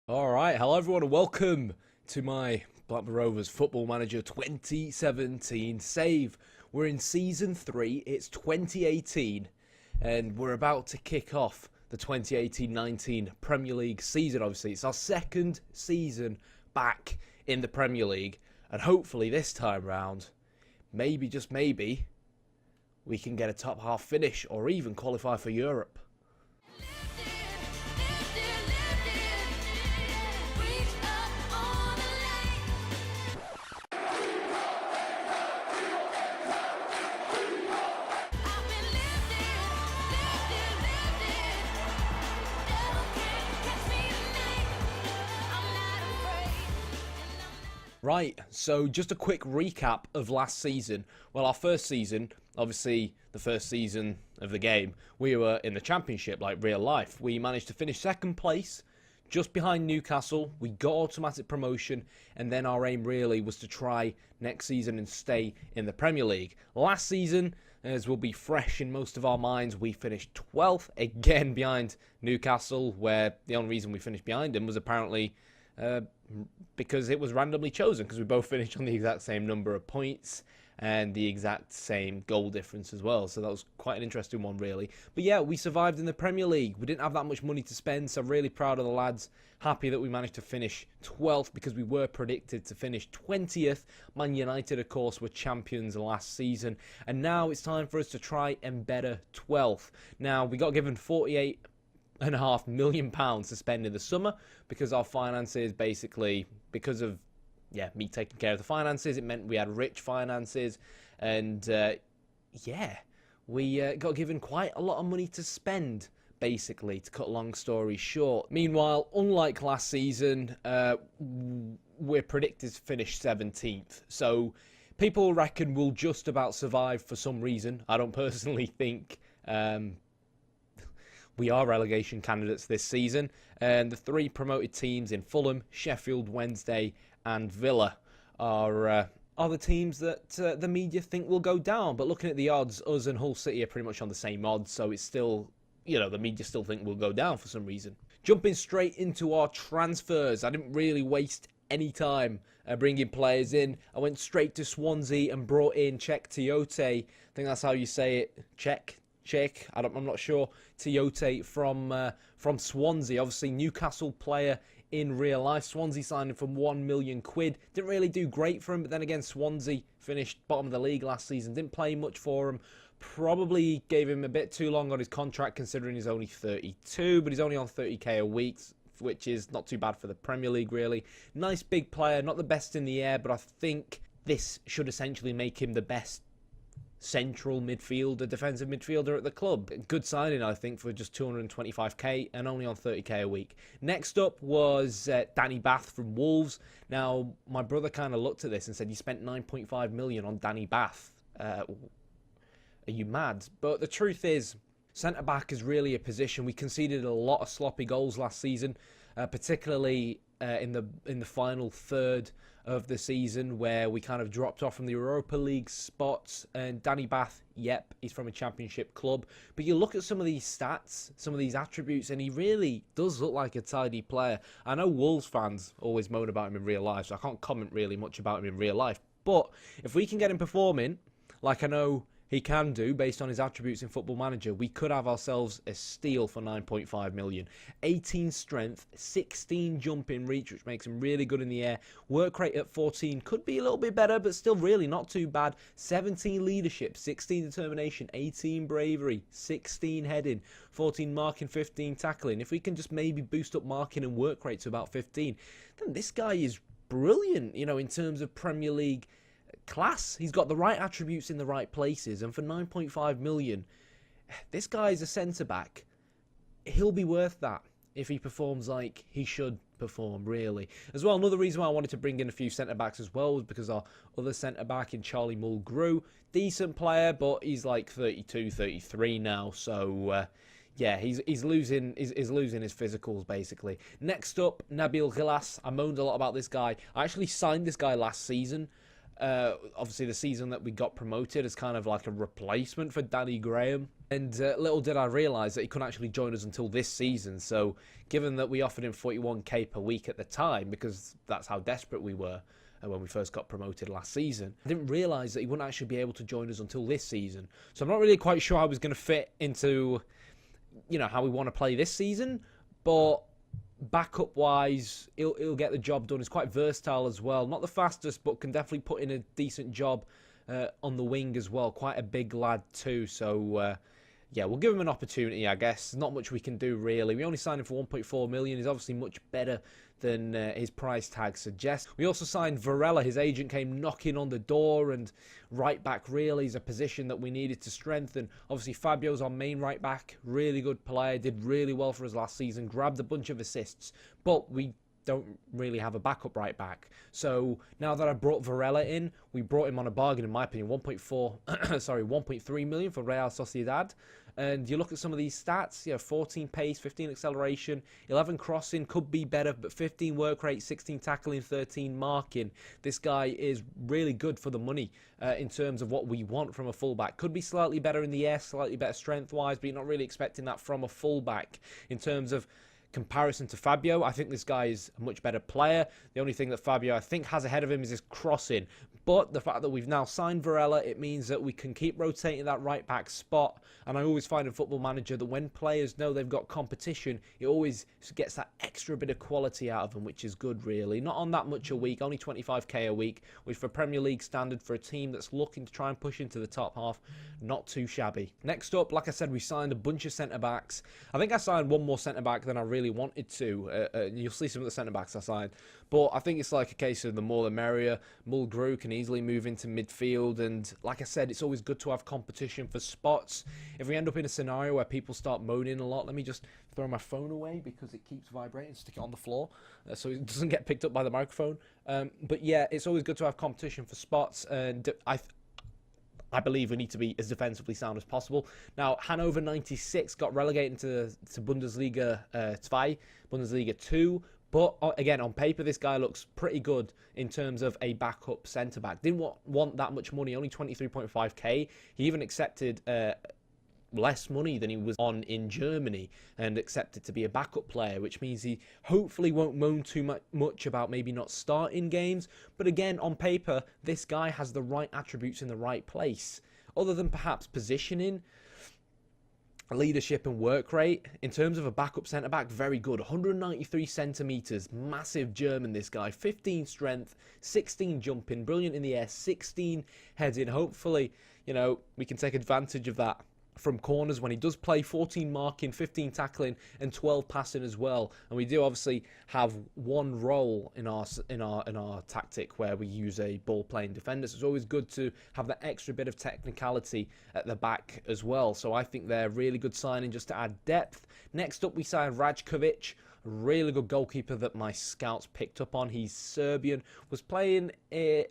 Alright, hello everyone and welcome to my Blackburn Rovers Football Manager 2017 save. We're in Season 3, it's 2018, and we're about to kick off the 2018-19 Premier League season, obviously. It's our second season back in the Premier League, and hopefully this time round, maybe, just maybe, we can get a top half finish or even qualify for Europe. Right, so just a quick recap of last season. Well, our first season, obviously the first season of the game, we were in the Championship, like real life. We managed to finish second place, just behind Newcastle. We got automatic promotion, and then our aim really was to try next season and stay in the Premier League. Last season, as will be fresh in most of our minds, we finished 12th, again behind Newcastle, where the only reason we finished behind him was apparently because it was randomly chosen, because we both finished on the exact same number of points and the exact same goal difference as well. So that was quite an interesting one, really. But yeah, we survived in the Premier League. We didn't have that much money to spend, so really proud of the lads. Happy that we managed to finish 12th, because we were predicted to finish 20th. Man United, of course, were champions last season, and now it's time for us to try and better 12th. Now, we got given £48.5 million to spend in the summer, because our finances, basically, because of me taking care of the finances, it meant we had rich finances, and we got given quite a lot of money to spend, basically, to cut a long story short. Meanwhile, unlike last season, we're predicted to finish 17th, so people reckon we'll just about survive for some reason. I don't personally think we are relegation candidates this season, and the three promoted teams in Fulham, Sheffield Wednesday and Villa are the teams that the media think will go down. But looking at the odds, us and Hull City are pretty much on the same odds, so it's still, the media still think we'll go down for some reason. Jumping straight into our transfers, I didn't really waste any time bringing players in. I went straight to Swansea and brought in Czech Tiote. I think that's how you say it, Czech. I'm not sure. Tiote from Swansea, obviously Newcastle player in real life. Swansea signed him for £1 million. Didn't really do great for him, but then again, Swansea finished bottom of the league last season. Didn't play much for him. Probably gave him a bit too long on his contract, considering he's only 32, but he's only on 30k a week, which is not too bad for the Premier League, really. Nice big player, not the best in the air, but I think this should essentially make him the best central midfielder, defensive midfielder at the club. Good signing, I think, for just 225k and only on 30k a week. Next up was Danny Bath from Wolves. Now, my brother kind of looked at this and said, you spent 9.5 million on Danny Bath. Are you mad? But the truth is, centre-back is really a position. We conceded a lot of sloppy goals last season, particularly in the final third of the season, where we kind of dropped off from the Europa League spots. And Danny Bath, yep, he's from a Championship club, but you look at some of these stats, some of these attributes, and he really does look like a tidy player. I know Wolves fans always moan about him in real life, so I can't comment really much about him in real life, but if we can get him performing like I know he can do based on his attributes in Football Manager, we could have ourselves a steal for 9.5 million. 18 strength, 16 jump in reach, which makes him really good in the air. Work rate at 14 could be a little bit better, but still really not too bad. 17 leadership, 16 determination, 18 bravery, 16 heading, 14 marking, 15 tackling. If we can just maybe boost up marking and work rate to about 15, then this guy is brilliant, in terms of Premier League class. He's got the right attributes in the right places, and for 9.5 million, this guy is a centre-back. He'll be worth that if he performs like he should perform, really. As well, another reason why I wanted to bring in a few centre-backs as well was because our other centre-back in Charlie Mulgrew, decent player, but he's like 32, 33 now, so he's losing his physicals, basically. Next up, Nabil Ghilas. I moaned a lot about this guy. I actually signed this guy last season. Obviously, the season that we got promoted as kind of like a replacement for Danny Graham. And little did I realise that he couldn't actually join us until this season. So given that we offered him 41k per week at the time, because that's how desperate we were when we first got promoted last season, I didn't realise that he wouldn't actually be able to join us until this season. So I'm not really quite sure how he was going to fit into, how we want to play this season. But backup-wise, he'll get the job done. He's quite versatile as well. Not the fastest, but can definitely put in a decent job on the wing as well. Quite a big lad too. So yeah, we'll give him an opportunity, I guess. Not much we can do, really. We only signed him for 1.4 million. He's obviously much better than his price tag suggests. We also signed Varela. His agent came knocking on the door, and right back really is a position that we needed to strengthen. Obviously, Fabio's our main right back. Really good player. Did really well for us last season. Grabbed a bunch of assists. But we don't really have a backup right back. So now that I brought Varela in, we brought him on a bargain, in my opinion. 1.3 million for Real Sociedad. And you look at some of these stats, 14 pace, 15 acceleration, 11 crossing, could be better, but 15 work rate, 16 tackling, 13 marking. This guy is really good for the money in terms of what we want from a fullback. Could be slightly better in the air, slightly better strength-wise, but you're not really expecting that from a fullback. In terms of comparison to Fabio, I think this guy is a much better player. The only thing that Fabio, I think, has ahead of him is his crossing. But the fact that we've now signed Varela, it means that we can keep rotating that right-back spot. And I always find in Football Manager that when players know they've got competition, it always gets that extra bit of quality out of them, which is good, really. Not on that much a week, only 25k a week, which for Premier League standard for a team that's looking to try and push into the top half, not too shabby. Next up, like I said, we signed a bunch of centre-backs. I think I signed one more centre-back than I really wanted to. You'll see some of the centre-backs I signed. But I think it's like a case of the more the merrier. Mulgrew can easily move into midfield, and like I said, it's always good to have competition for spots. If we end up in a scenario where people start moaning a lot, let me just throw my phone away because it keeps vibrating, stick it on the floor so it doesn't get picked up by the microphone. But yeah, it's always good to have competition for spots, and I believe we need to be as defensively sound as possible. Now, Hannover 96 got relegated to Bundesliga 2, Bundesliga 2. But again, on paper, this guy looks pretty good in terms of a backup centre-back. Didn't want that much money, only 23.5k. He even accepted less money than he was on in Germany and accepted to be a backup player, which means he hopefully won't moan too much about maybe not starting games. But again, on paper, this guy has the right attributes in the right place. Other than perhaps positioning, leadership and work rate, in terms of a backup centre-back, very good. 193 centimetres, massive German, this guy. 15 strength, 16 jumping, brilliant in the air, 16 heading. Hopefully, we can take advantage of that from corners when he does play. 14 marking, 15 tackling, and 12 passing as well. And we do obviously have one role in our tactic where we use a ball-playing defender. So it's always good to have that extra bit of technicality at the back as well. So I think they're really good signing just to add depth. Next up, we signed Rajkovic, a really good goalkeeper that my scouts picked up on. He's Serbian, was playing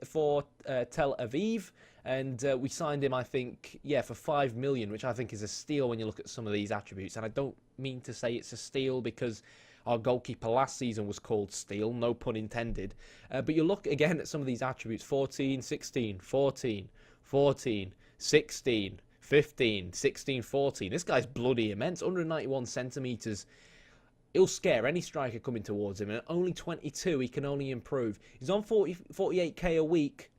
for Tel Aviv. And we signed him, I think, for 5 million, which I think is a steal when you look at some of these attributes. And I don't mean to say it's a steal because our goalkeeper last season was called Steele, no pun intended. But you look again at some of these attributes: 14, 16, 14, 14, 16, 15, 16, 14. This guy's bloody immense, 191 centimetres. He'll scare any striker coming towards him. And at only 22, he can only improve. He's on 48k a week.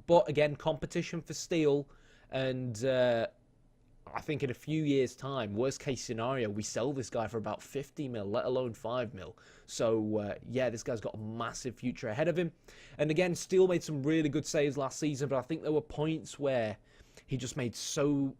But again, competition for steel, and I think in a few years' time, worst case scenario, we sell this guy for about 50 mil, let alone 5 mil. So yeah, this guy's got a massive future ahead of him. And again, Steele made some really good saves last season, but I think there were points where he just made so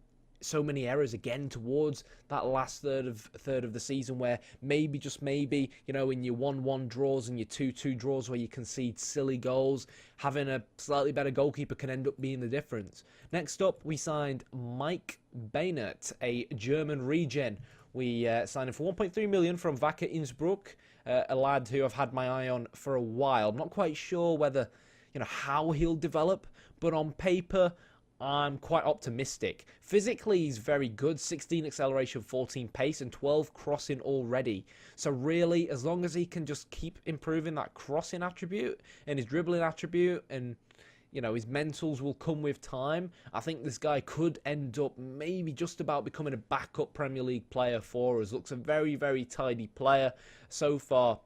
many errors again towards that last third of the season, where maybe, just maybe, in your 1-1 draws and your 2-2 draws where you concede silly goals, having a slightly better goalkeeper can end up being the difference. Next up, we signed Mckeon, a German regen. We signed him for 1.3 million from Wacker Innsbruck, a lad who I've had my eye on for a while. I'm not quite sure whether, how he'll develop, but on paper, I'm quite optimistic. Physically, he's very good. 16 acceleration, 14 pace, and 12 crossing already. So really, as long as he can just keep improving that crossing attribute and his dribbling attribute, and his mentals will come with time. I think this guy could end up maybe just about becoming a backup Premier League player for us. Looks a very, very tidy player. So far,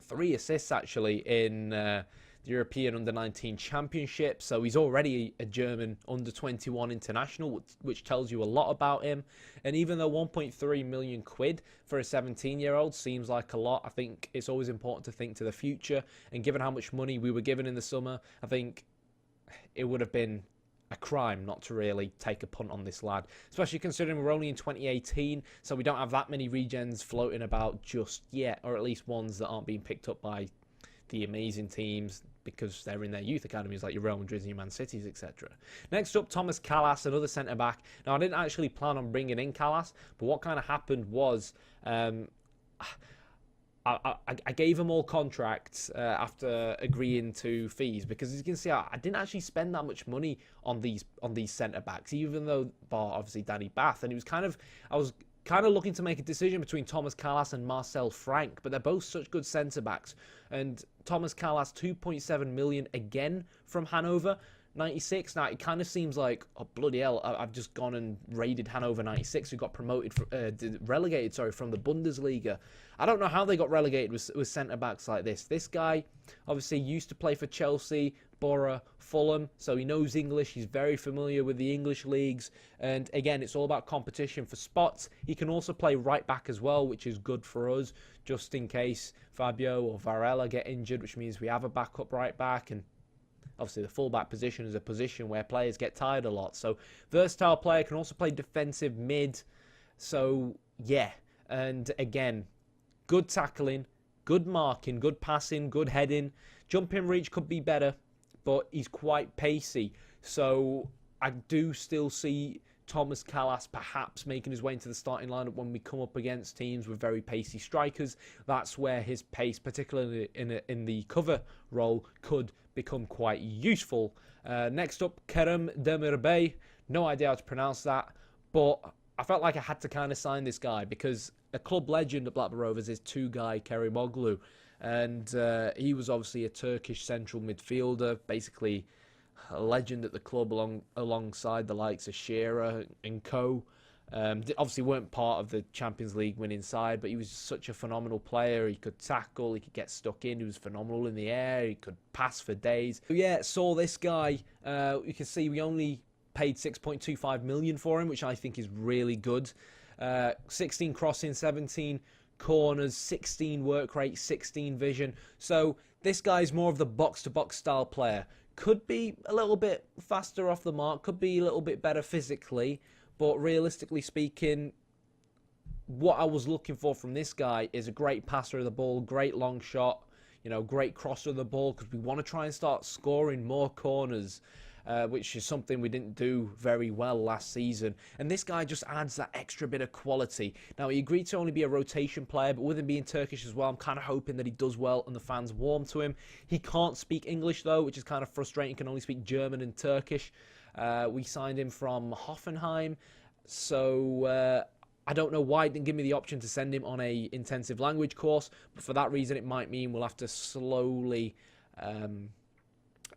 3 assists actually in the European Under-19 Championship. So he's already a German Under-21 international, which tells you a lot about him. And even though 1.3 million quid for a 17-year-old seems like a lot, I think it's always important to think to the future. And given how much money we were given in the summer, I think it would have been a crime not to really take a punt on this lad, especially considering we're only in 2018, so we don't have that many regens floating about just yet, or at least ones that aren't being picked up by the amazing teams because they're in their youth academies like your Real Madrid and your Man Cities, etc. Next up, Thomas Kalas, another centre-back. Now, I didn't actually plan on bringing in Kalas, but what kind of happened was I gave them all contracts after agreeing to fees, because as you can see, I didn't actually spend that much money on these centre backs, even though, bar obviously Danny Bath, and I was kind of looking to make a decision between Thomas Kalas and Marcel Frank, but they're both such good centre backs. And Thomas Kalas, 2.7 million again from Hanover 96. Now, it kind of seems like, oh, bloody hell, I've just gone and raided Hanover 96, who got relegated from the Bundesliga. I don't know how they got relegated with centre-backs like this. This guy obviously used to play for Chelsea, Borough, Fulham, so he knows English. He's very familiar with the English leagues. And again, it's all about competition for spots. He can also play right back as well, which is good for us, just in case Fabio or Varela get injured, which means we have a backup right back. And obviously, the fullback position is a position where players get tired a lot. So, versatile player, can also play defensive mid. So, yeah. And again, good tackling, good marking, good passing, good heading. Jumping reach could be better, but he's quite pacey. So, I do still see Thomas Kalas perhaps making his way into the starting lineup when we come up against teams with very pacey strikers. That's where his pace, particularly in the cover role, could become quite useful. Next up, Kerem Demirbay. No idea how to pronounce that, but I felt like I had to kind of sign this guy because a club legend at Blackburn Rovers is Tugay Kerimoglu, and he was obviously a Turkish central midfielder, basically a legend at the club alongside the likes of Shearer and co. Obviously weren't part of the Champions League winning side, but he was such a phenomenal player. He could tackle, he could get stuck in, he was phenomenal in the air, he could pass for days. So yeah, saw this guy. You can see we only paid 6.25 million for him, which I think is really good. 16 crossing, 17 corners, 16 work rate, 16 vision. So this guy's more of the box-to-box style player. Could be a little bit faster off the mark, could be a little bit better physically, but realistically speaking, what I was looking for from this guy is a great passer of the ball, great long shot, great crosser of the ball, because we want to try and start scoring more corners, which is something we didn't do very well last season. And this guy just adds that extra bit of quality. Now, he agreed to only be a rotation player, but with him being Turkish as well, I'm kind of hoping that he does well and the fans warm to him. He can't speak English, though, which is kind of frustrating. He can only speak German and Turkish. We signed him from Hoffenheim, so I don't know why it didn't give me the option to send him on a intensive language course, but for that reason, it might mean we'll have to slowly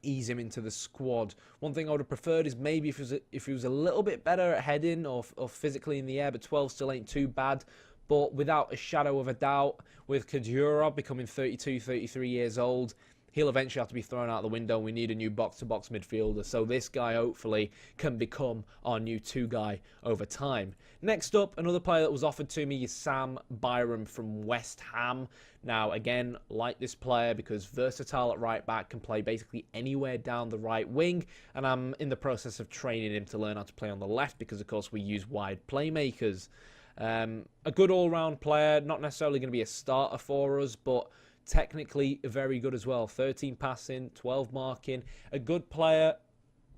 ease him into the squad. One thing I would have preferred is maybe if he was a little bit better at heading or physically in the air, but 12 still ain't too bad. But without a shadow of a doubt, with Kadyrov becoming 32, 33 years old, he'll eventually have to be thrown out the window. We need a new box-to-box midfielder. So this guy hopefully can become our new guy over time. Next up, another player that was offered to me is Sam Byram from West Ham. Now, again, like this player because versatile at right back, can play basically anywhere down the right wing. And I'm in the process of training him to learn how to play on the left because, of course, we use wide playmakers. A good all-round player, not necessarily going to be a starter for us, but technically very good as well. 13 passing, 12 marking. A good player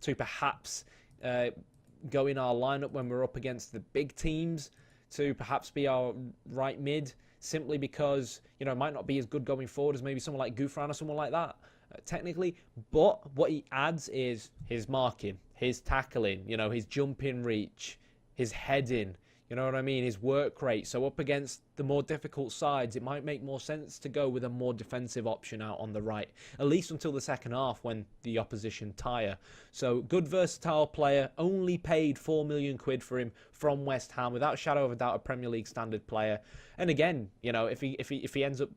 to perhaps go in our lineup when we're up against the big teams, to perhaps be our right mid, simply because, it might not be as good going forward as maybe someone like Gouffran or someone like that, technically. But what he adds is his marking, his tackling, his jumping reach, his heading. You know what I mean? His work rate. So up against the more difficult sides, it might make more sense to go with a more defensive option out on the right, at least until the second half when the opposition tire. So good versatile player, only paid 4 million quid for him from West Ham, without a shadow of a doubt a Premier League standard player. And again, you know, if he ends up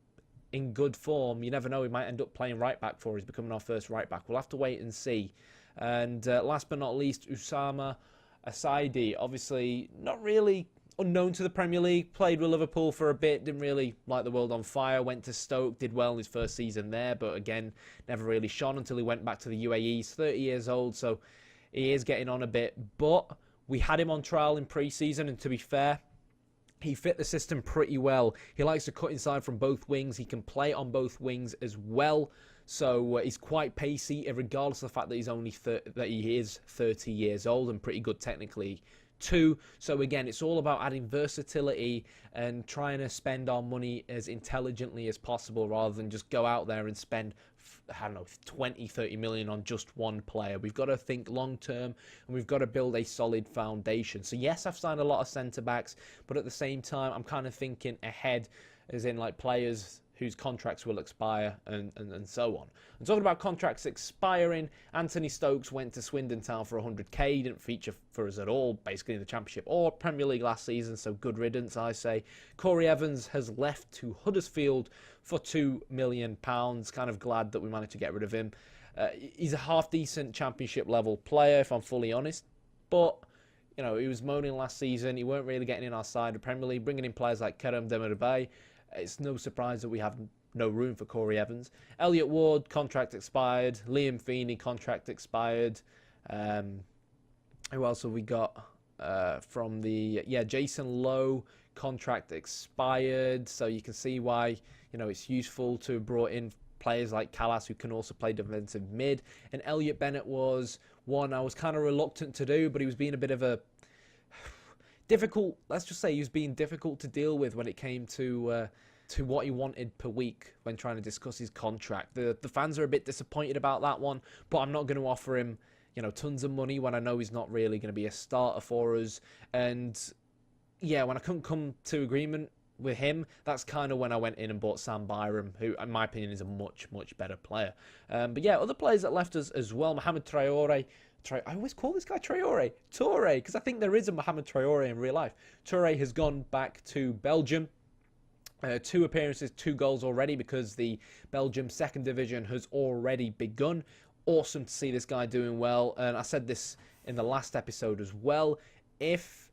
in good form, you never know, he might end up playing right back for us, becoming our first right back. We'll have to wait and see. And last but not least, Usama Asaidi, obviously not really unknown to the Premier League, played with Liverpool for a bit, didn't really light the world on fire, went to Stoke, did well in his first season there, but again, never really shone until he went back to the UAE. He's 30 years old, so he is getting on a bit, but we had him on trial in pre-season, and to be fair, he fit the system pretty well. He likes to cut inside from both wings. He can play on both wings as well. So he's quite pacey, regardless of the fact that he is 30 years old and pretty good technically too. So again, it's all about adding versatility and trying to spend our money as intelligently as possible, rather than just go out there and spend, I don't know, 20, 30 million on just one player. We've got to think long term, and we've got to build a solid foundation. So yes, I've signed a lot of centre backs, but at the same time, I'm kind of thinking ahead, as in like players whose contracts will expire and so on. And talking about contracts expiring, Anthony Stokes went to Swindon Town for 100k. He didn't feature for us at all, basically in the Championship or Premier League last season, so good riddance, I say. Corey Evans has left to Huddersfield for £2 million. Kind of glad that we managed to get rid of him. He's a half-decent Championship level player, if I'm fully honest, but you know, he was moaning last season. He weren't really getting in our side of Premier League, bringing in players like Kerem Demirbay. It's no surprise that we have no room for Corey Evans. Elliot Ward, contract expired. Liam Feeney, contract expired. Who else have we got from the... Yeah, Jason Lowe, contract expired. So you can see why, you know, it's useful to have brought in players like Callas, who can also play defensive mid. And Elliot Bennett was one I was kind of reluctant to do, but he was being a bit of a... difficult, let's just say he was being difficult to deal with when it came to what he wanted per week when trying to discuss his contract. The fans are a bit disappointed about that one, but I'm not going to offer him, you know, tons of money when I know he's not really going to be a starter for us. And yeah, when I couldn't come to agreement with him, that's kind of when I went in and bought Sam Byram, who in my opinion is a much better player. But yeah, other players that left us as well. Mohamed Traore. I always call this guy Traore, because I think there is a Mohamed Traore in real life. Traore has gone back to Belgium. 2 appearances, 2 goals already, because the Belgium second division has already begun. Awesome to see this guy doing well. And I said this in the last episode as well. If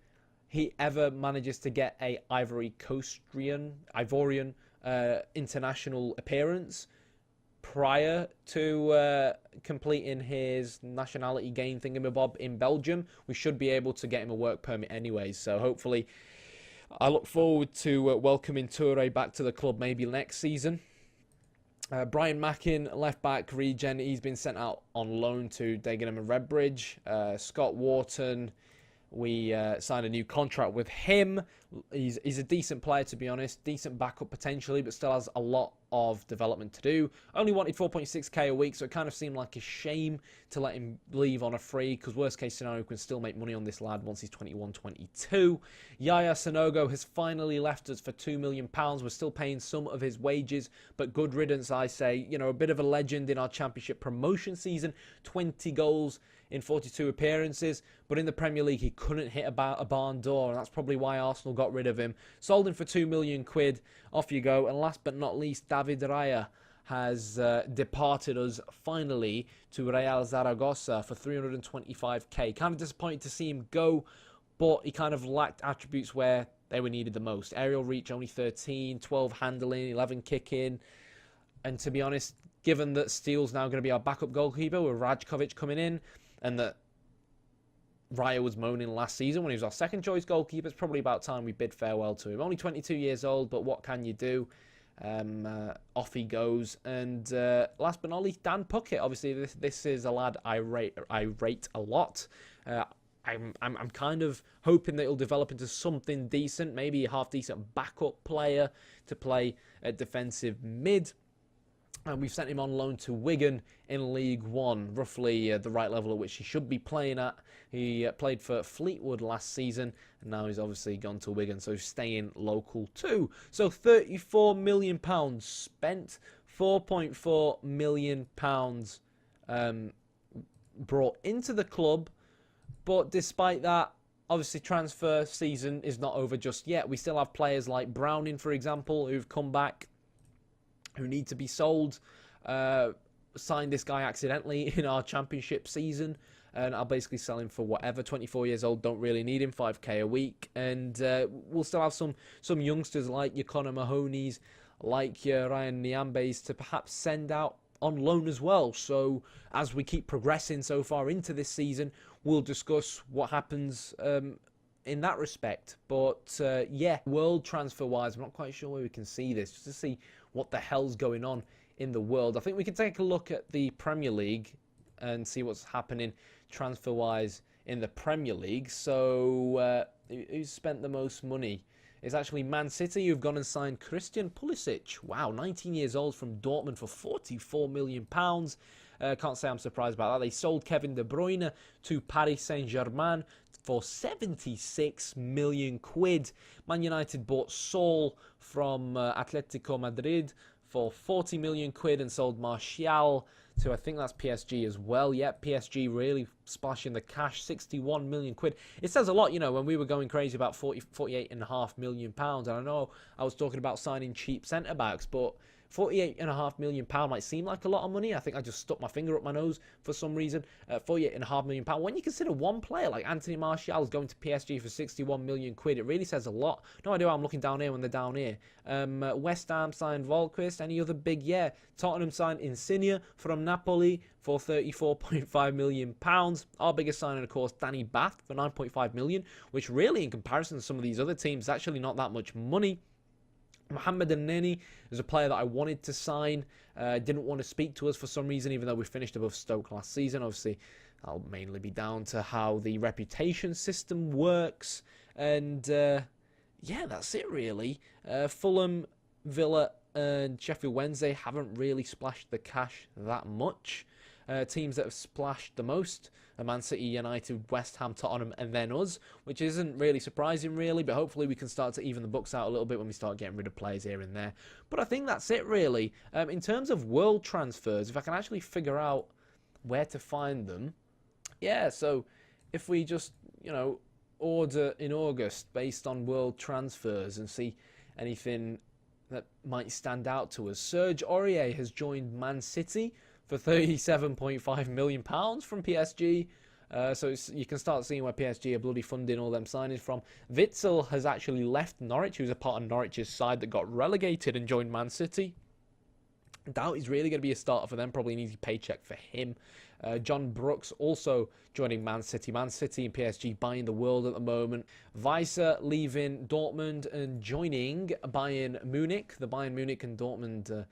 he ever manages to get a Ivorian international appearance prior to completing his nationality gain thingamabob in Belgium, we should be able to get him a work permit anyways. So hopefully, I look forward to welcoming Toure back to the club maybe next season. Brian Mckeon, left back regen, he's been sent out on loan to Dagenham and Redbridge. Scott Wharton, we signed a new contract with him. He's a decent player, to be honest. Decent backup potentially, but still has a lot of development to do. Only wanted 4.6k a week, so it kind of seemed like a shame to let him leave on a free, because worst case scenario, we can still make money on this lad once he's 21, 22. Yaya Sanogo has finally left us for £2 million. We're still paying some of his wages, but good riddance, I say. You know, a bit of a legend in our Championship promotion season. 20 goals in 42 appearances, but in the Premier League he couldn't hit a barn door, and that's probably why Arsenal got rid of him. Sold him for £2 million. Off you go. And last but not least, David Raya has departed us finally to Real Zaragoza for 325k. Kind of disappointed to see him go, but he kind of lacked attributes where they were needed the most. Aerial reach only 13, 12 handling, 11 kicking, and to be honest, given that Steele's now going to be our backup goalkeeper with Rajkovic coming in, and that Raya was moaning last season when he was our second choice goalkeeper, it's probably about time we bid farewell to him. Only 22 years old, but what can you do? Off he goes. And last but not least, Dan Puckett. Obviously, this is a lad I rate a lot. I'm kind of hoping that he'll develop into something decent, maybe a half-decent backup player to play at defensive mid. And we've sent him on loan to Wigan in League One, roughly the right level at which he should be playing at. He played for Fleetwood last season, and now he's obviously gone to Wigan, so he's staying local too. So £34 million spent, £4.4 million brought into the club. But despite that, obviously transfer season is not over just yet. We still have players like Browning, for example, who've come back, who need to be sold. Signed this guy accidentally in our championship season, and I'll basically sell him for whatever. 24 years old, don't really need him, 5k a week. And we'll still have some youngsters like your Conor Mahoney's, like your Ryan Niambe's to perhaps send out on loan as well. So as we keep progressing so far into this season, we'll discuss what happens in that respect. But yeah, world transfer wise, I'm not quite sure where we can see this, just to see what the hell's going on in the world. I think we can take a look at the Premier League and see what's happening transfer wise in the Premier League. So who's spent the most money? It's actually Man City, who've gone and signed Christian Pulisic. Wow, 19 years old, from Dortmund for £44 million. Can't say I'm surprised about that. They sold Kevin De Bruyne to Paris Saint-Germain for 76 million quid. Man United bought Saul from Atletico Madrid for 40 million quid and sold Martial to, I think that's PSG as well. Yep, PSG really splashing the cash, 61 million quid. It says a lot, you know, when we were going crazy about 48.5 million pounds. And I know I was talking about signing cheap centre-backs, but £48.5 million might seem like a lot of money. I think I just stuck my finger up my nose for some reason. £48.5 million. When you consider one player like Anthony Martial is going to PSG for 61 million quid, it really says a lot. No idea why I'm looking down here when they're down here. West Ham signed Volquist. Any other big? Yeah. Tottenham signed Insigne from Napoli for £34.5 million. Our biggest signing, of course, Danny Bath for £9.5 million, which really, in comparison to some of these other teams, is actually not that much money. Mohamed Elneny is a player that I wanted to sign. Didn't want to speak to us for some reason, even though we finished above Stoke last season. Obviously, that'll mainly be down to how the reputation system works. And yeah, that's it really. Fulham, Villa and Sheffield Wednesday haven't really splashed the cash that much. Teams that have splashed the most are Man City, United, West Ham, Tottenham, and then us, which isn't really surprising, really, but hopefully we can start to even the books out a little bit when we start getting rid of players here and there. But I think that's it, really. In terms of world transfers, if I can actually figure out where to find them, yeah, so if we just, you know, order in August based on world transfers and see anything that might stand out to us. Serge Aurier has joined Man City for £37.5 million from PSG. So you can start seeing where PSG are bloody funding all them signings from. Witsel has actually left Norwich. He was a part of Norwich's side that got relegated and joined Man City. Doubt he's really going to be a starter for them. Probably an easy paycheck for him. John Brooks also joining Man City. Man City and PSG buying the world at the moment. Weiser leaving Dortmund and joining Bayern Munich. The Bayern Munich and Dortmund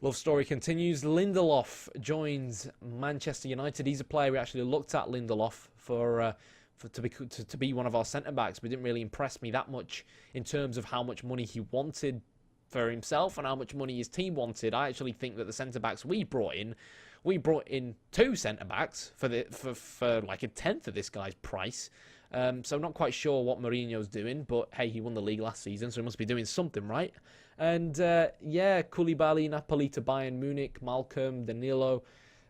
love story continues. Lindelof joins Manchester United. He's a player we actually looked at, Lindelof, to be one of our centre-backs, but didn't really impress me that much in terms of how much money he wanted for himself and how much money his team wanted. I actually think that the centre-backs we brought in two centre-backs for like a tenth of this guy's price. So I'm not quite sure what Mourinho's doing, but hey, he won the league last season, so he must be doing something right. And yeah, Koulibaly, Napoli to Bayern Munich, Malcolm, Danilo.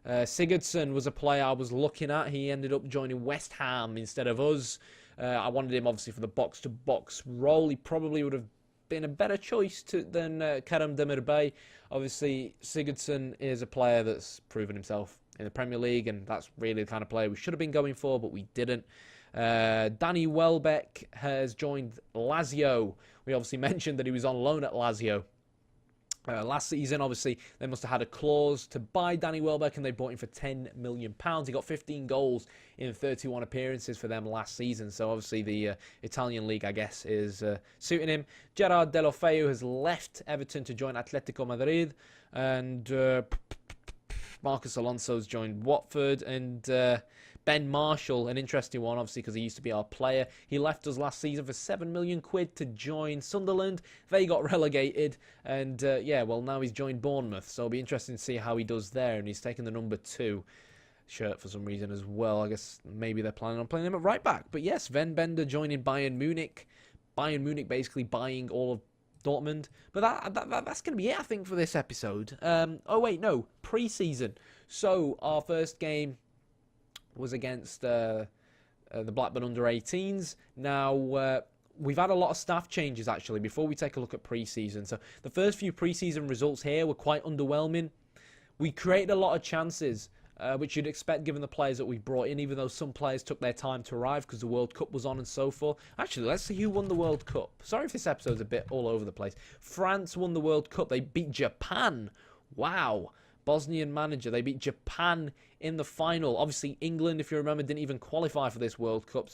Sigurdsson was a player I was looking at. He ended up joining West Ham instead of us. I wanted him obviously for the box-to-box role. He probably would have been a better choice than Kerem Demirbay. Obviously, Sigurdsson is a player that's proven himself in the Premier League, and that's really the kind of player we should have been going for, but we didn't. Danny Welbeck has joined Lazio. We obviously mentioned that he was on loan at Lazio last season. Obviously, they must have had a clause to buy Danny Welbeck, and they bought him for £10 million. He got 15 goals in 31 appearances for them last season. So obviously the Italian league, I guess, is suiting him. Gerard Deulofeu has left Everton to join Atletico Madrid, and Marcus Alonso's joined Watford, and Ben Marshall, an interesting one, obviously, because he used to be our player. He left us last season for £7 million to join Sunderland. They got relegated, and yeah, well, now he's joined Bournemouth, so it'll be interesting to see how he does there, and he's taken the number 2 shirt for some reason as well. I guess maybe they're planning on playing him at right back. But yes, Sven Bender joining Bayern Munich. Bayern Munich basically buying all of Dortmund. But that's going to be it, I think, for this episode. Oh, wait, no. Pre-season. So, our first game was against the Blackburn under-18s. Now, we've had a lot of staff changes, actually, before we take a look at pre-season. So, the first few pre-season results here were quite underwhelming. We created a lot of chances, which you'd expect given the players that we brought in, even though some players took their time to arrive because the World Cup was on and so forth. Actually, let's see who won the World Cup. Sorry if this episode's a bit all over the place. France won the World Cup. They beat Japan. Wow. Bosnian manager. They beat Japan in the final. Obviously, England, if you remember, didn't even qualify for this World Cup.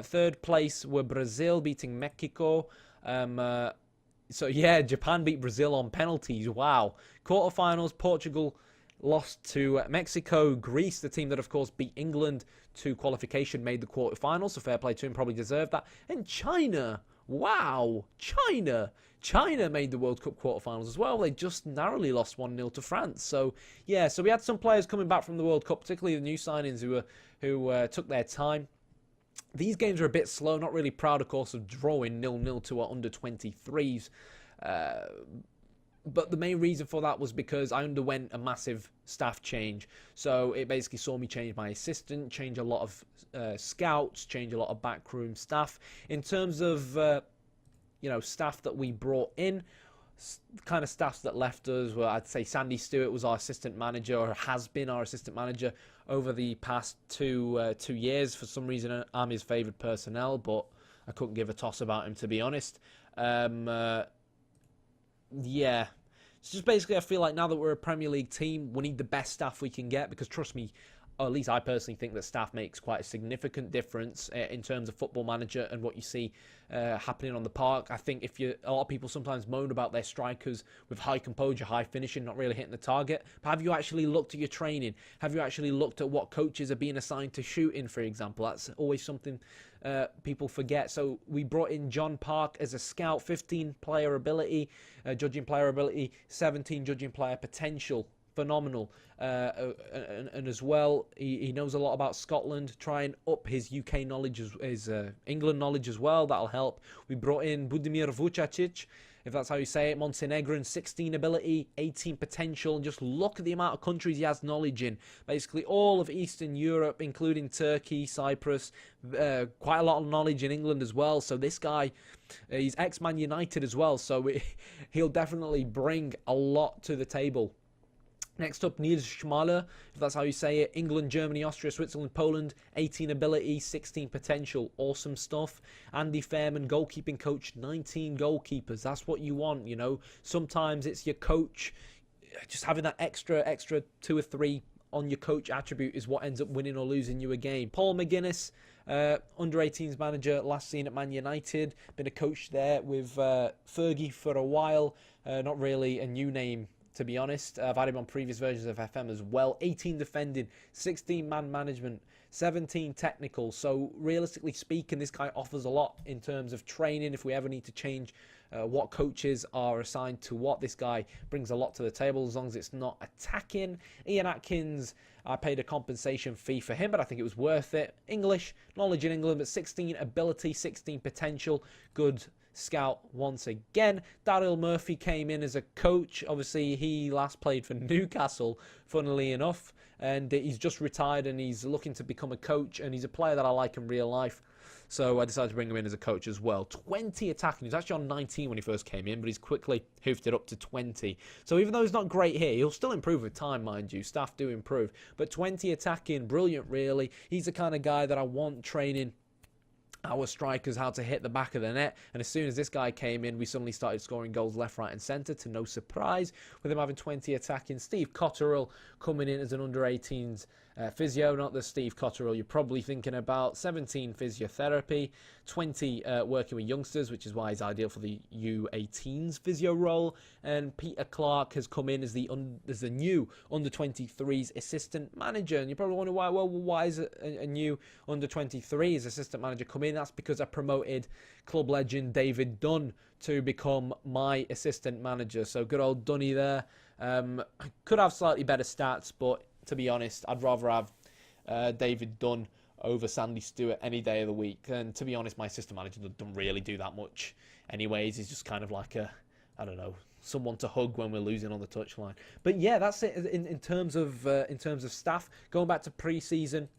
Third place were Brazil beating Mexico. So, yeah, Japan beat Brazil on penalties. Wow. Quarterfinals, Portugal lost to Mexico. Greece, the team that, of course, beat England to qualification, made the quarterfinals. So, fair play to him, probably deserved that. And China. Wow. China made the World Cup quarterfinals as well. They just narrowly lost 1-0 to France. So, yeah, so we had some players coming back from the World Cup, particularly the new signings who took their time. These games are a bit slow. Not really proud, of course, of drawing 0-0 to our under-23s. But the main reason for that was because I underwent a massive staff change. So it basically saw me change my assistant, change a lot of scouts, change a lot of backroom staff. In terms of staff that we brought in, kind of staffs that left us, well, I'd say Sandy Stewart was our assistant manager, or has been our assistant manager over the past two years. For some reason, I'm his favoured personnel, but I couldn't give a toss about him, to be honest. Yeah. It's just basically, I feel like now that we're a Premier League team, we need the best staff we can get, because trust me, or at least I personally think that staff makes quite a significant difference in terms of Football Manager and what you see happening on the park. I think a lot of people sometimes moan about their strikers with high composure, high finishing, not really hitting the target. But have you actually looked at your training? Have you actually looked at what coaches are being assigned to shooting, for example? That's always something people forget. So we brought in John Park as a scout, 15 player ability, judging player ability, 17 judging player potential. Phenomenal. And as well, he knows a lot about Scotland. Try and up his UK knowledge, his England knowledge as well. That'll help. We brought in Budimir Vucacic, if that's how you say it. Montenegrin, 16 ability, 18 potential. And just look at the amount of countries he has knowledge in. Basically all of Eastern Europe, including Turkey, Cyprus. Quite a lot of knowledge in England as well. So this guy, he's ex-Man United as well. So he'll definitely bring a lot to the table. Next up, Niels Schmaler, if that's how you say it. England, Germany, Austria, Switzerland, Poland. 18 ability, 16 potential. Awesome stuff. Andy Fairman, goalkeeping coach. 19 goalkeepers. That's what you want, you know. Sometimes it's your coach. Just having that extra 2 or 3 on your coach attribute is what ends up winning or losing you a game. Paul McGuinness, under-18s manager, last seen at Man United. Been a coach there with Fergie for a while. Not really a new name, to be honest. I've had him on previous versions of FM as well. 18 defending, 16 man management, 17 technical. So realistically speaking, this guy offers a lot in terms of training. If we ever need to change what coaches are assigned to what, this guy brings a lot to the table, as long as it's not attacking. Ian Atkins, I paid a compensation fee for him, but I think it was worth it. English, knowledge in England, but 16 ability, 16 potential. Good scout once again. Daryl Murphy came in as a coach. Obviously, he last played for Newcastle, funnily enough, and he's just retired and he's looking to become a coach, and he's a player that I like in real life. So I decided to bring him in as a coach as well. 20 attacking. He was actually on 19 when he first came in, but he's quickly hoofed it up to 20. So even though he's not great here, he'll still improve with time, mind you. Staff do improve. But 20 attacking, brilliant, really. He's the kind of guy that I want training our strikers how to hit the back of the net, and as soon as this guy came in, we suddenly started scoring goals left, right and centre, to no surprise, with him having 20 attacking. Steve Cotterill coming in as an under-18s physio, not the Steve Cotterill you're probably thinking about. 17 physiotherapy, 20 working with youngsters, which is why he's ideal for the U18s physio role, and Peter Clark has come in as the new under-23s assistant manager. And you're probably wondering why is a new under-23s assistant manager come in? That's because I promoted club legend David Dunn to become my assistant manager. So good old Dunny there. Could have slightly better stats, but to be honest, I'd rather have David Dunn over Sandy Stewart any day of the week. And to be honest, my assistant manager doesn't really do that much anyways. He's just kind of like I don't know, someone to hug when we're losing on the touchline. But yeah, that's it in terms of staff. Going back to pre-season,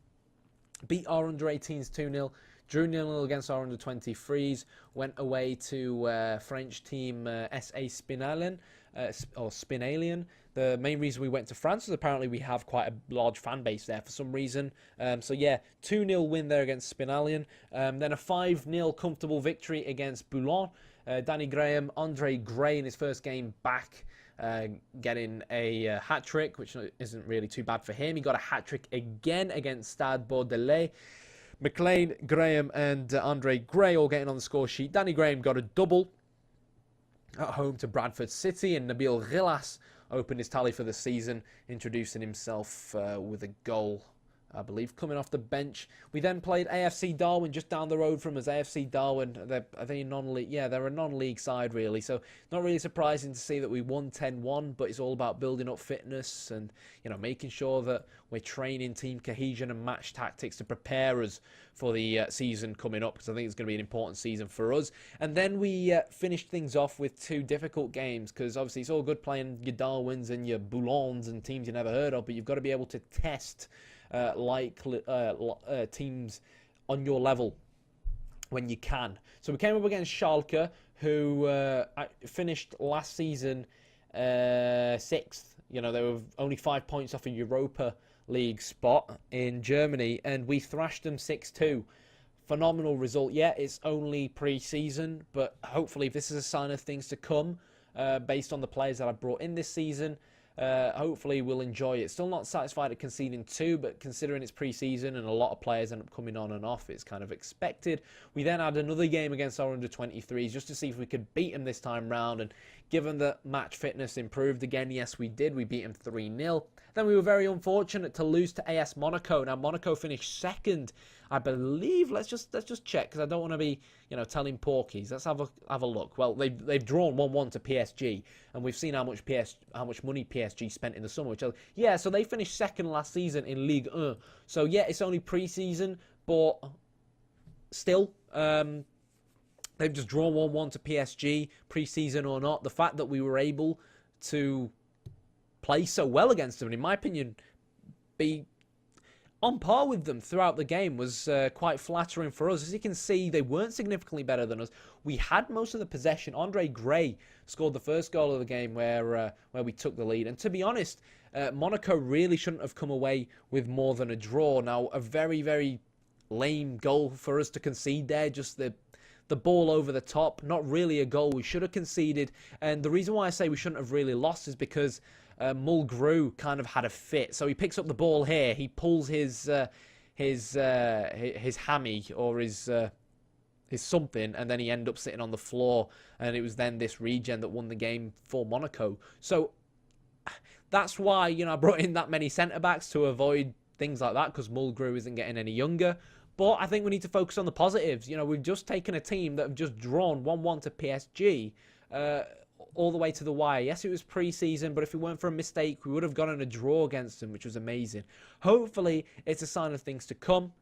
beat our under-18s 2-0. Drew 0-0 against our under-23s. Went away to French team SA Spinalien. Or Spinalien. The main reason we went to France is apparently we have quite a large fan base there for some reason. So yeah, 2-0 win there against Spinalien. Then a 5-0 comfortable victory against Boulogne. Danny Graham, Andre Gray in his first game back, getting a hat-trick, which isn't really too bad for him. He got a hat-trick again against Stade Bordelais. McLean, Graham and Andre Gray all getting on the score sheet. Danny Graham got a double at home to Bradford City, and Nabil Ghilas opened his tally for the season, introducing himself with a goal, I believe, coming off the bench. We then played AFC Darwin just down the road from us. AFC Darwin, are they non-league? Yeah, they're a non-league side, really. So not really surprising to see that we won 10-1, but it's all about building up fitness and, you know, making sure that we're training team cohesion and match tactics to prepare us for the season coming up, because I think it's going to be an important season for us. And then we finished things off with two difficult games, because obviously it's all good playing your Darwins and your Boulons and teams you never heard of, but you've got to be able to test teams on your level when you can. So we came up against Schalke, who finished last season 6th. You know, they were only 5 points off a Europa League spot in Germany, and we thrashed them 6-2. Phenomenal result. Yeah, it's only pre-season, but hopefully if this is a sign of things to come, based on the players that I brought in this season, hopefully we'll enjoy it. Still not satisfied at conceding 2, but considering it's pre-season and a lot of players end up coming on and off, it's kind of expected. We then had another game against our under-23s just to see if we could beat them this time round, and given that match fitness improved again, yes we did, we beat them 3-0. Then we were very unfortunate to lose to AS Monaco. Now Monaco finished 2nd, I believe. Let's just check, because I don't want to be, you know, telling porkies. Let's have a look. Well, they've drawn 1-1 to PSG, and we've seen how much money PSG spent in the summer. Yeah, so they finished 2nd last season in Ligue 1. So yeah, it's only pre-season, but still, they've just drawn 1-1 to PSG, pre-season or not. The fact that we were able to play so well against them, and in my opinion, be on par with them throughout the game, was quite flattering for us. As you can see, they weren't significantly better than us. We had most of the possession. Andre Gray scored the first goal of the game where we took the lead. And to be honest, Monaco really shouldn't have come away with more than a draw. Now, a very, very lame goal for us to concede there. Just the ball over the top. Not really a goal we should have conceded. And the reason why I say we shouldn't have really lost is because Mulgrew kind of had a fit. So he picks up the ball here. He pulls his hammy or his something, and then he ended up sitting on the floor. And it was then this regen that won the game for Monaco. So that's why, you know, I brought in that many centre-backs to avoid things like that, because Mulgrew isn't getting any younger. But I think we need to focus on the positives. You know, we've just taken a team that have just drawn 1-1 to PSG all the way to the wire. Yes, it was pre-season, but if it weren't for a mistake, we would have gotten a draw against them, which was amazing. Hopefully, it's a sign of things to come.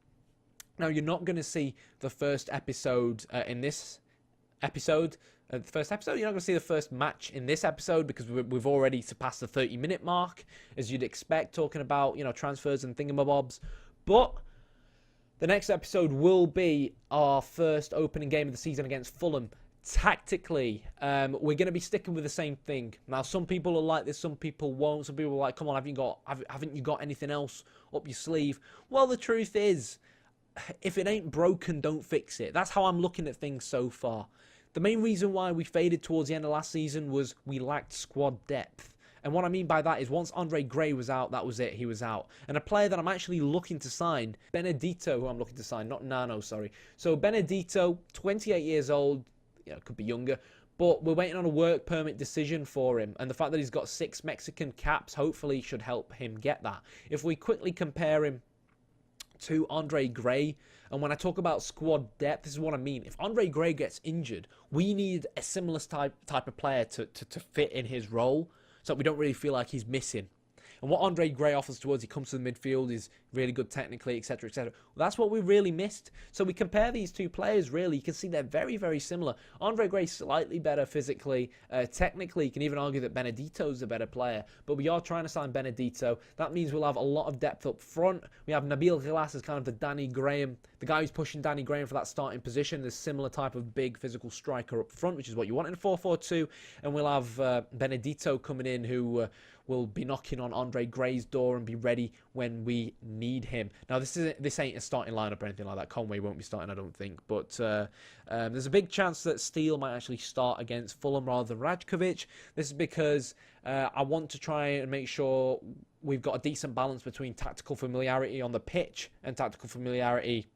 Now, you're not going to see the first episode in this episode. You're not going to see the first match in this episode, because we've already surpassed the 30-minute mark, as you'd expect, talking about, you know, transfers and thingamabobs. But the next episode will be our first opening game of the season against Fulham. Tactically, we're going to be sticking with the same thing. Now, some people are like this, some people won't. Some people are like, come on, haven't you got anything else up your sleeve? Well, the truth is, if it ain't broken, don't fix it. That's how I'm looking at things so far. The main reason why we faded towards the end of last season was we lacked squad depth. And what I mean by that is once Andre Gray was out, that was it. He was out. And a player that I'm actually looking to sign, Benedito, who I'm looking to sign, not Nano, sorry. So Benedito, 28 years old, could be younger, but we're waiting on a work permit decision for him. And the fact that he's got 6 Mexican caps hopefully should help him get that. If we quickly compare him to Andre Gray, and when I talk about squad depth, this is what I mean. If Andre Gray gets injured, we need a similar type of player to fit in his role, so we don't really feel like he's missing. And what Andre Gray offers to us, he comes to the midfield, he's really good technically, etc., etc. Well, that's what we really missed. So we compare these two players, really, you can see they're very, very similar. Andre Gray's slightly better physically. Technically, you can even argue that Benedito's a better player. But we are trying to sign Benedito. That means we'll have a lot of depth up front. We have Nabil Ghilas as kind of the Danny Graham, the guy who's pushing Danny Graham for that starting position. There's similar type of big physical striker up front, which is what you want in a 4-4-2. And we'll have Benedito coming in who will be knocking on Andre Gray's door and be ready when we need him. Now, this ain't a starting lineup or anything like that. Conway won't be starting, I don't think. But there's a big chance that Steele might actually start against Fulham rather than Rajkovic. This is because I want to try and make sure we've got a decent balance between tactical familiarity on the pitch and tactical familiarity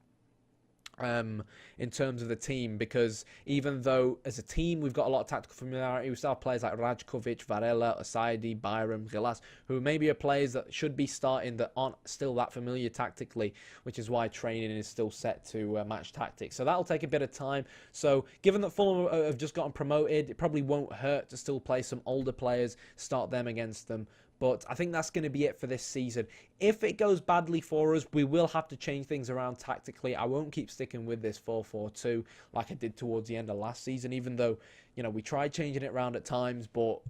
in terms of the team, because even though as a team we've got a lot of tactical familiarity, we still have players like Rajkovic, Varela, Osaidi, Byram, Ghilas, who maybe are players that should be starting that aren't still that familiar tactically, which is why training is still set to match tactics. So that'll take a bit of time. So given that Fulham have just gotten promoted, it probably won't hurt to still play some older players, start them against them. But I think that's going to be it for this season. If it goes badly for us, we will have to change things around tactically. I won't keep sticking with this 4-4-2 like I did towards the end of last season, even though, we tried changing it around at times. But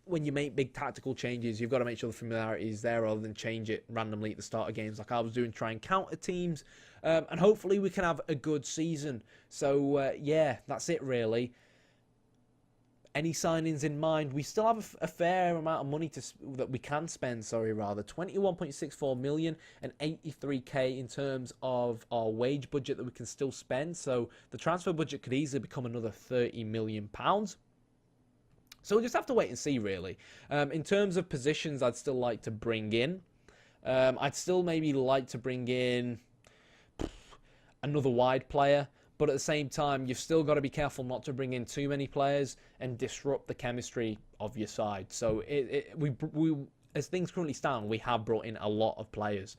when you make big tactical changes, you've got to make sure the familiarity is there rather than change it randomly at the start of games like I was doing, try and counter teams. And hopefully we can have a good season. So, yeah, that's it really. Any signings in mind? We still have a fair amount of money that we can spend, 21.64 million and 83k in terms of our wage budget that we can still spend. So the transfer budget could easily become another 30 million pounds. So we'll just have to wait and see, really. In terms of positions, I'd still like to bring in. I'd still maybe like to bring in another wide player. But at the same time, you've still got to be careful not to bring in too many players and disrupt the chemistry of your side. So we as things currently stand, we have brought in a lot of players.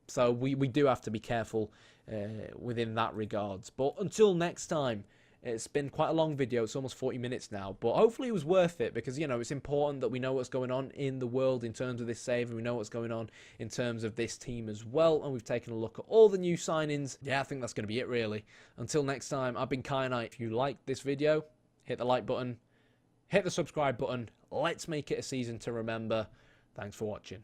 So we do have to be careful within that regards. But until next time, it's been quite a long video. It's almost 40 minutes now. But hopefully it was worth it because, it's important that we know what's going on in the world in terms of this save. And we know what's going on in terms of this team as well. And we've taken a look at all the new signings. Yeah, I think that's going to be it, really. Until next time, I've been Kyanite. If you liked this video, hit the like button. Hit the subscribe button. Let's make it a season to remember. Thanks for watching.